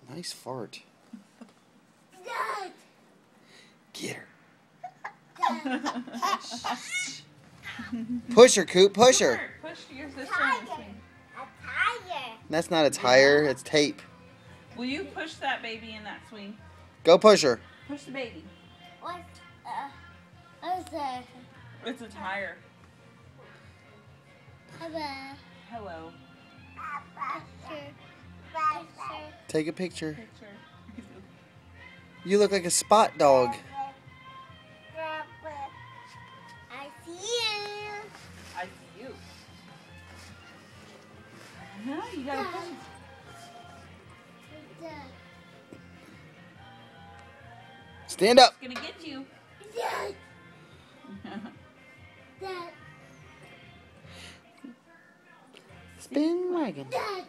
Nice fart. Dad. Get her. Push her, Coop. Push her. Push your sister on the swing. A tiger. That's not a tire. It's tape. Will you push that baby in that swing? Go push her. Push the baby. What's that? It's a tire. Hello. Hello. Take a picture. Picture. You look like a spot dog. I see you. I see you. No, you gotta push it. Stand up. It's gonna get you. Dad. Dad. Spin wagon. Dad.